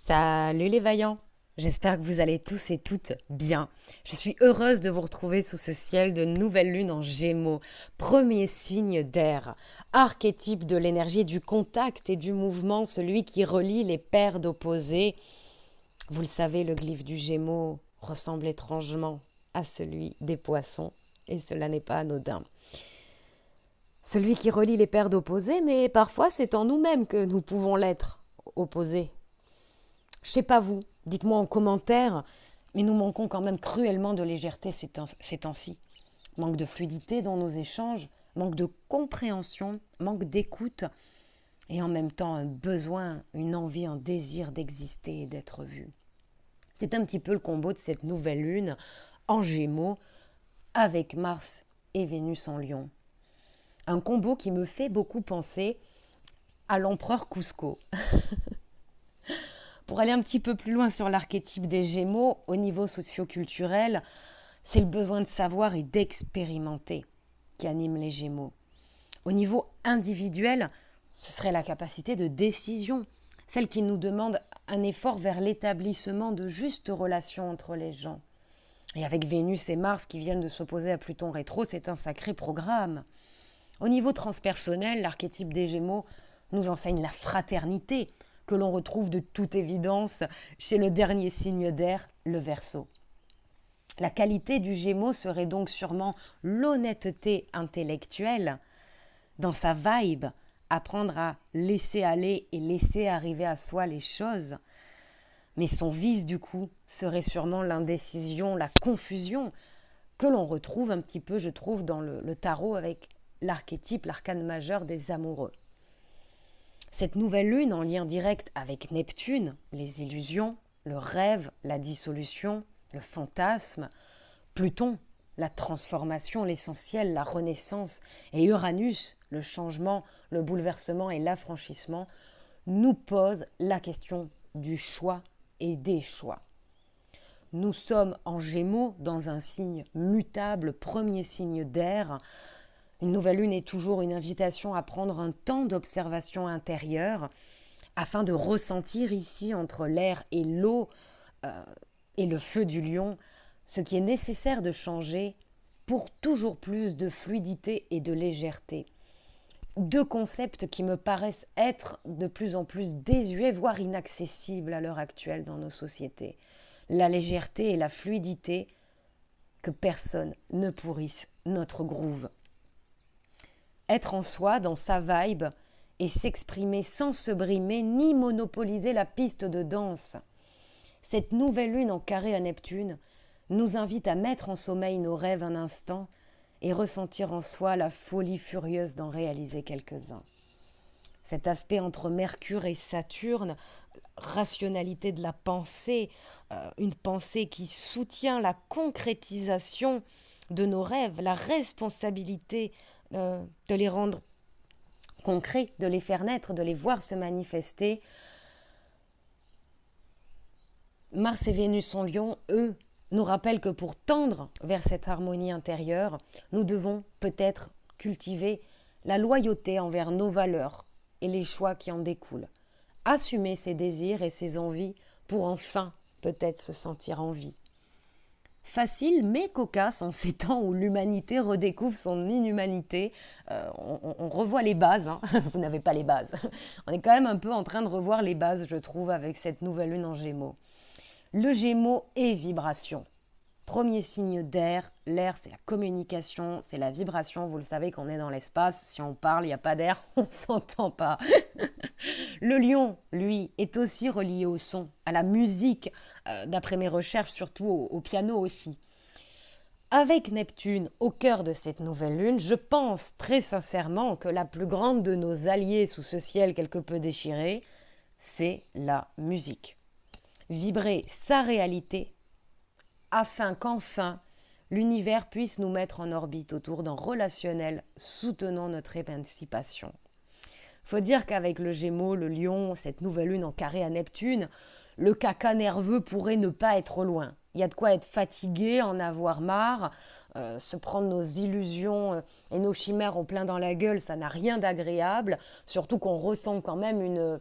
Salut les vaillants, j'espère que vous allez tous et toutes bien. Je suis heureuse de vous retrouver sous ce ciel de nouvelle lune en Gémeaux, premier signe d'air, archétype de l'énergie du contact et du mouvement, celui qui relie les paires d'opposés. Vous le savez, le glyphe du Gémeaux ressemble étrangement à celui des poissons, et cela n'est pas anodin. Celui qui relie les paires d'opposés, mais parfois c'est en nous-mêmes que nous pouvons l'être, opposés. Je sais pas vous, dites-moi en commentaire, mais nous manquons quand même cruellement de légèreté ces temps-ci. Manque de fluidité dans nos échanges, manque de compréhension, manque d'écoute, et en même temps un besoin, une envie, un désir d'exister et d'être vu. C'est un petit peu le combo de cette nouvelle lune en Gémeaux avec Mars et Vénus en Lion. Un combo qui me fait beaucoup penser à l'empereur Cusco. Pour aller un petit peu plus loin sur l'archétype des Gémeaux, au niveau socio-culturel, c'est le besoin de savoir et d'expérimenter qui anime les Gémeaux. Au niveau individuel, ce serait la capacité de décision, celle qui nous demande un effort vers l'établissement de justes relations entre les gens. Et avec Vénus et Mars qui viennent de s'opposer à Pluton rétro, c'est un sacré programme. Au niveau transpersonnel, l'archétype des Gémeaux nous enseigne la fraternité, que l'on retrouve de toute évidence chez le dernier signe d'air, le Verseau. La qualité du Gémeaux serait donc sûrement l'honnêteté intellectuelle, dans sa vibe, apprendre à laisser aller et laisser arriver à soi les choses. Mais son vice, du coup, serait sûrement l'indécision, la confusion, que l'on retrouve un petit peu, je trouve, dans le tarot avec l'archétype, l'arcane majeur des amoureux. Cette nouvelle lune en lien direct avec Neptune, les illusions, le rêve, la dissolution, le fantasme, Pluton, la transformation, l'essentiel, la renaissance, et Uranus, le changement, le bouleversement et l'affranchissement, nous pose la question du choix et des choix. Nous sommes en Gémeaux dans un signe mutable, premier signe d'air. Une nouvelle lune est toujours une invitation à prendre un temps d'observation intérieure afin de ressentir ici entre l'air et l'eau et le feu du lion ce qui est nécessaire de changer pour toujours plus de fluidité et de légèreté. Deux concepts qui me paraissent être de plus en plus désuets, voire inaccessibles à l'heure actuelle dans nos sociétés. La légèreté et la fluidité, que personne ne pourrisse notre groove. Être en soi, dans sa vibe, et s'exprimer sans se brimer ni monopoliser la piste de danse. Cette nouvelle lune en carré à Neptune nous invite à mettre en sommeil nos rêves un instant et ressentir en soi la folie furieuse d'en réaliser quelques-uns. Cet aspect entre Mercure et Saturne, rationalité de la pensée, une pensée qui soutient la concrétisation de nos rêves, la responsabilité de les rendre concrets, de les faire naître, de les voir se manifester. Mars et Vénus en Lion, eux, nous rappellent que pour tendre vers cette harmonie intérieure, nous devons peut-être cultiver la loyauté envers nos valeurs et les choix qui en découlent. Assumer ses désirs et ses envies pour enfin peut-être se sentir en vie. Facile mais cocasse en ces temps où l'humanité redécouvre son inhumanité. On revoit les bases, hein. Vous n'avez pas les bases. On est quand même un peu en train de revoir les bases, je trouve, avec cette nouvelle lune en Gémeaux. Le Gémeaux est vibration. Premier signe d'air, l'air c'est la communication, c'est la vibration, vous le savez qu'on est dans l'espace, si on parle, il n'y a pas d'air, on ne s'entend pas. Le lion, lui, est aussi relié au son, à la musique, d'après mes recherches, surtout au piano aussi. Avec Neptune au cœur de cette nouvelle lune, je pense très sincèrement que la plus grande de nos alliés sous ce ciel quelque peu déchiré, c'est la musique. Vibrer sa réalité afin qu'enfin l'univers puisse nous mettre en orbite autour d'un relationnel soutenant notre émancipation. Faut dire qu'avec le Gémeaux, le Lion, cette nouvelle lune en carré à Neptune, le caca nerveux pourrait ne pas être loin. Il y a de quoi être fatigué, en avoir marre, se prendre nos illusions et nos chimères en plein dans la gueule, ça n'a rien d'agréable, surtout qu'on ressent quand même une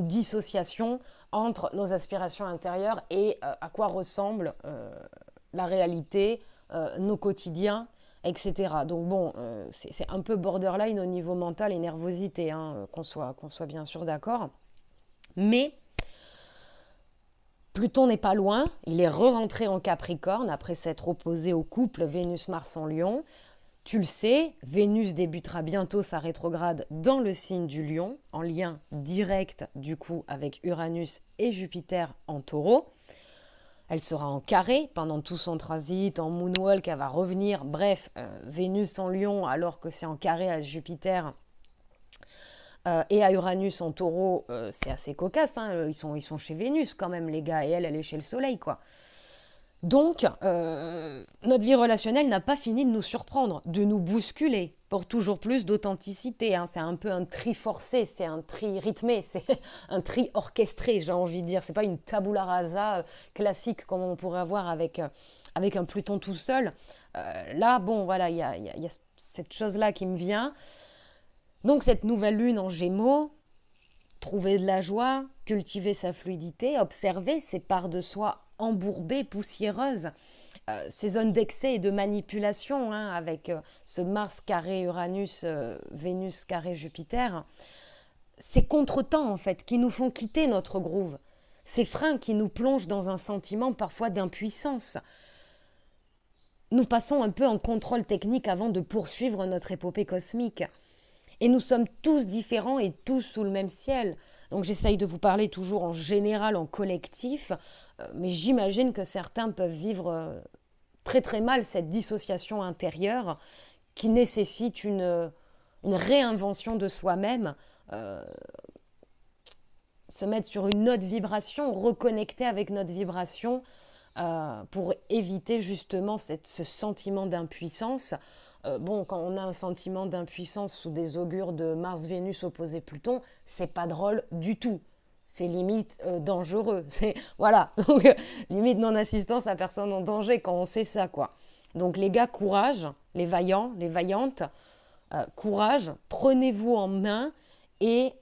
dissociation entre nos aspirations intérieures et à quoi ressemble la réalité, nos quotidiens, etc. Donc bon, c'est un peu borderline au niveau mental et nervosité, hein, qu'on soit bien sûr d'accord. Mais Pluton n'est pas loin, il est re-rentré en Capricorne après s'être opposé au couple Vénus-Mars en Lion. Tu le sais, Vénus débutera bientôt sa rétrograde dans le signe du Lion, en lien direct du coup avec Uranus et Jupiter en Taureau. Elle sera en carré pendant tout son transit, en moonwalk, elle va revenir. Bref, Vénus en Lion alors que c'est en carré à Jupiter et à Uranus en Taureau, c'est assez cocasse. Hein. Ils sont chez Vénus quand même, les gars, et elle est chez le Soleil, quoi. Donc, notre vie relationnelle n'a pas fini de nous surprendre, de nous bousculer pour toujours plus d'authenticité. Hein. C'est un peu un tri forcé, c'est un tri rythmé, c'est un tri orchestré, j'ai envie de dire. C'est pas une tabula rasa classique comme on pourrait avoir avec un Pluton tout seul. Là, bon, voilà, il y a cette chose-là qui me vient. Donc, cette nouvelle lune en Gémeaux, trouver de la joie, cultiver sa fluidité, observer ses parts de soi embourbées, poussiéreuses, ces zones d'excès et de manipulation, hein, avec ce Mars carré Uranus, Vénus carré Jupiter, ces contretemps en fait qui nous font quitter notre groove, ces freins qui nous plongent dans un sentiment parfois d'impuissance. Nous passons un peu en contrôle technique avant de poursuivre notre épopée cosmique. Et nous sommes tous différents et tous sous le même ciel. Donc j'essaye de vous parler toujours en général, en collectif, mais j'imagine que certains peuvent vivre très très mal cette dissociation intérieure qui nécessite une réinvention de soi-même, se mettre sur une autre vibration, reconnecter avec notre vibration pour éviter justement ce sentiment d'impuissance. Bon, quand on a un sentiment d'impuissance sous des augures de Mars-Vénus opposé Pluton, c'est pas drôle du tout. C'est limite dangereux. Voilà, donc limite non-assistance à personne en danger quand on sait ça, quoi. Donc les gars, courage, les vaillants, les vaillantes, courage, prenez-vous en main et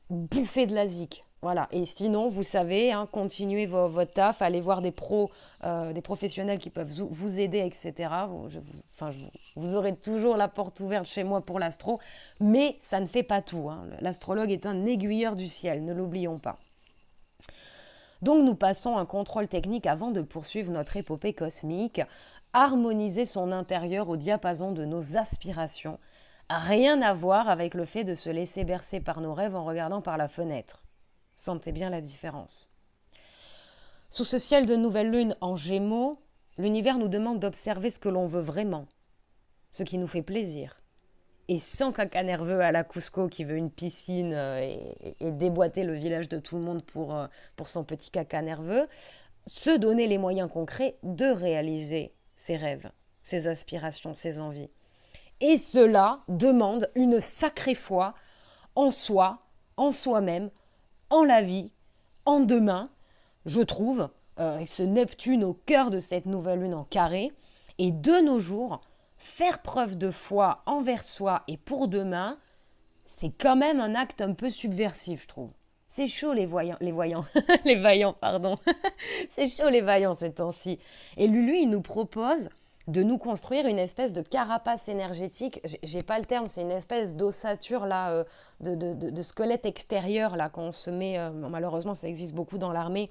bouffez de la zik. Voilà. Et sinon, vous savez, hein, continuez votre taf, allez voir des pros, des professionnels qui peuvent vous aider, etc. Vous aurez toujours la porte ouverte chez moi pour l'astro, mais ça ne fait pas tout. Hein. L'astrologue est un aiguilleur du ciel, ne l'oublions pas. Donc nous passons un contrôle technique avant de poursuivre notre épopée cosmique, harmoniser son intérieur au diapason de nos aspirations, rien à voir avec le fait de se laisser bercer par nos rêves en regardant par la fenêtre. Sentez bien la différence. Sous ce ciel de nouvelle lune en Gémeaux, l'univers nous demande d'observer ce que l'on veut vraiment, ce qui nous fait plaisir. Et sans caca nerveux à la Cusco qui veut une piscine et déboîter le village de tout le monde pour son petit caca nerveux, se donner les moyens concrets de réaliser ses rêves, ses aspirations, ses envies. Et cela demande une sacrée foi en soi, en soi-même, en la vie, en demain, je trouve, ce Neptune au cœur de cette nouvelle lune en carré. Et de nos jours, faire preuve de foi envers soi et pour demain, c'est quand même un acte un peu subversif, je trouve. C'est chaud les vaillants, les vaillants, pardon. C'est chaud les vaillants ces temps-ci. Et lui, il nous propose de nous construire une espèce de carapace énergétique, j'ai pas le terme, c'est une espèce d'ossature là, de squelette extérieur là qu'on se met, malheureusement ça existe beaucoup dans l'armée,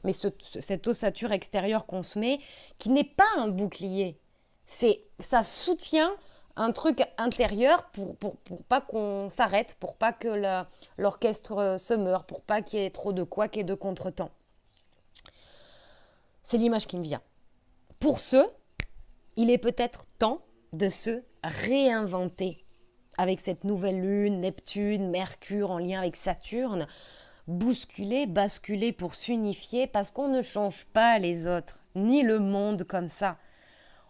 mais cette ossature extérieure qu'on se met, qui n'est pas un bouclier, ça soutient un truc intérieur pour pas qu'on s'arrête, pour pas que l'orchestre se meure, pour pas qu'il y ait trop de couacs et de contretemps. C'est l'image qui me vient. Pour ceux, il est peut-être temps de se réinventer avec cette nouvelle lune, Neptune, Mercure en lien avec Saturne, bousculer, basculer pour s'unifier parce qu'on ne change pas les autres, ni le monde comme ça.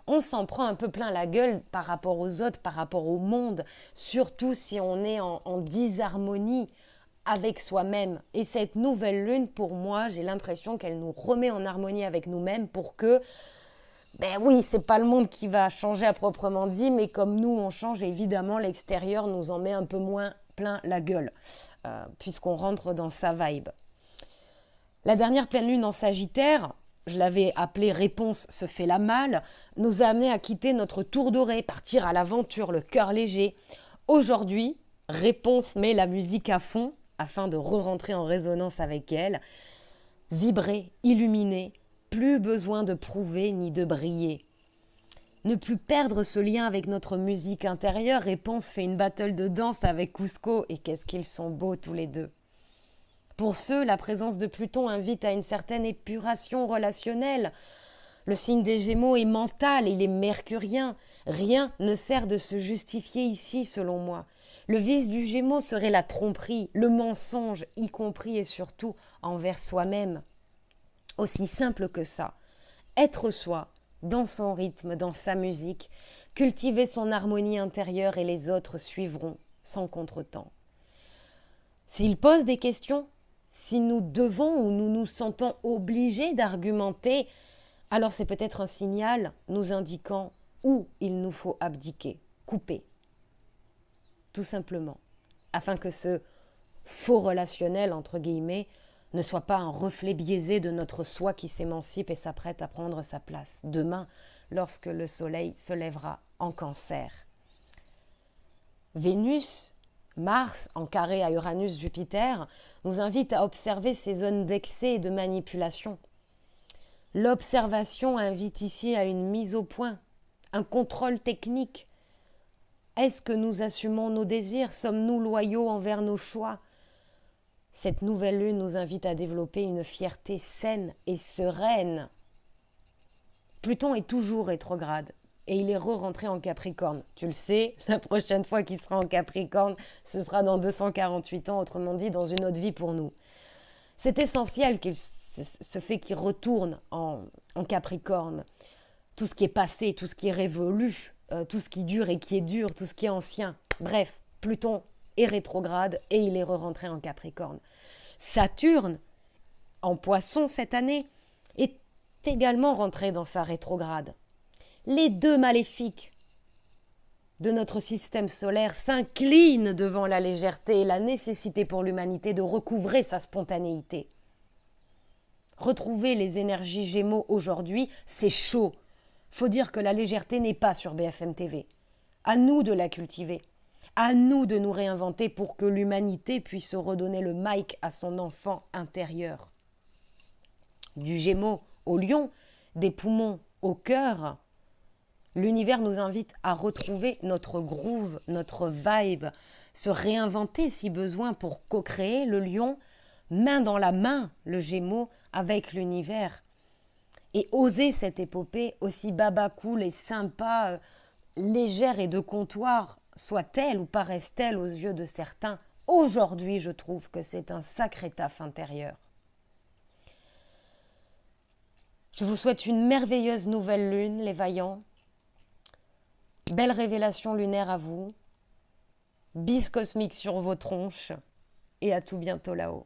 On s'en prend un peu plein la gueule par rapport aux autres, par rapport au monde, surtout si on est en disharmonie avec soi-même. Et cette nouvelle lune, pour moi, j'ai l'impression qu'elle nous remet en harmonie avec nous-mêmes pour que ben oui, c'est pas le monde qui va changer à proprement dit, mais comme nous on change, évidemment l'extérieur nous en met un peu moins plein la gueule, puisqu'on rentre dans sa vibe. La dernière pleine lune en Sagittaire, je l'avais appelée Réponse se fait la malle, nous a amené à quitter notre tour doré, partir à l'aventure, le cœur léger. Aujourd'hui, Réponse met la musique à fond afin de re-rentrer en résonance avec elle. Vibrer, illuminer, plus besoin de prouver ni de briller. Ne plus perdre ce lien avec notre musique intérieure. Réponse fait une battle de danse avec Cusco et qu'est-ce qu'ils sont beaux tous les deux. Pour ceux, la présence de Pluton invite à une certaine épuration relationnelle. Le signe des Gémeaux est mental, il est mercurien. Rien ne sert de se justifier ici, selon moi. Le vice du Gémeaux serait la tromperie, le mensonge, y compris et surtout envers soi-même. Aussi simple que ça. Être soi, dans son rythme, dans sa musique, cultiver son harmonie intérieure et les autres suivront, sans contretemps. S'il pose des questions, si nous devons ou nous nous sentons obligés d'argumenter, alors c'est peut-être un signal nous indiquant où il nous faut abdiquer, couper, tout simplement, afin que ce faux relationnel, entre guillemets, ne soit pas un reflet biaisé de notre soi qui s'émancipe et s'apprête à prendre sa place demain, lorsque le soleil se lèvera en Cancer. Vénus, Mars, en carré à Uranus-Jupiter, nous invite à observer ces zones d'excès et de manipulation. L'observation invite ici à une mise au point, un contrôle technique. Est-ce que nous assumons nos désirs? Sommes-nous loyaux envers nos choix? Cette nouvelle lune nous invite à développer une fierté saine et sereine. Pluton est toujours rétrograde et il est re-rentré en Capricorne. Tu le sais, la prochaine fois qu'il sera en Capricorne, ce sera dans 248 ans, autrement dit dans une autre vie pour nous. C'est essentiel ce fait qu'il retourne en Capricorne. Tout ce qui est passé, tout ce qui est révolu, tout ce qui dure et qui est dur, tout ce qui est ancien. Bref, Pluton est rétrograde et il est re-rentré en Capricorne. Saturne, en Poisson cette année, est également rentré dans sa rétrograde. Les deux maléfiques de notre système solaire s'inclinent devant la légèreté et la nécessité pour l'humanité de recouvrer sa spontanéité. Retrouver les énergies Gémeaux aujourd'hui, c'est chaud. Faut dire que la légèreté n'est pas sur BFM TV. À nous de la cultiver. À nous de nous réinventer pour que l'humanité puisse redonner le mic à son enfant intérieur. Du Gémeaux au Lion, des poumons au cœur, l'univers nous invite à retrouver notre groove, notre vibe, se réinventer si besoin pour co-créer le Lion, main dans la main, le Gémeaux, avec l'univers. Et oser cette épopée, aussi baba cool et sympa, légère et de comptoir, soit-elle ou paraisse-t-elle aux yeux de certains, aujourd'hui je trouve que c'est un sacré taf intérieur. Je vous souhaite une merveilleuse nouvelle lune, les vaillants. Belle révélation lunaire à vous. Bis cosmique sur vos tronches. Et à tout bientôt là-haut.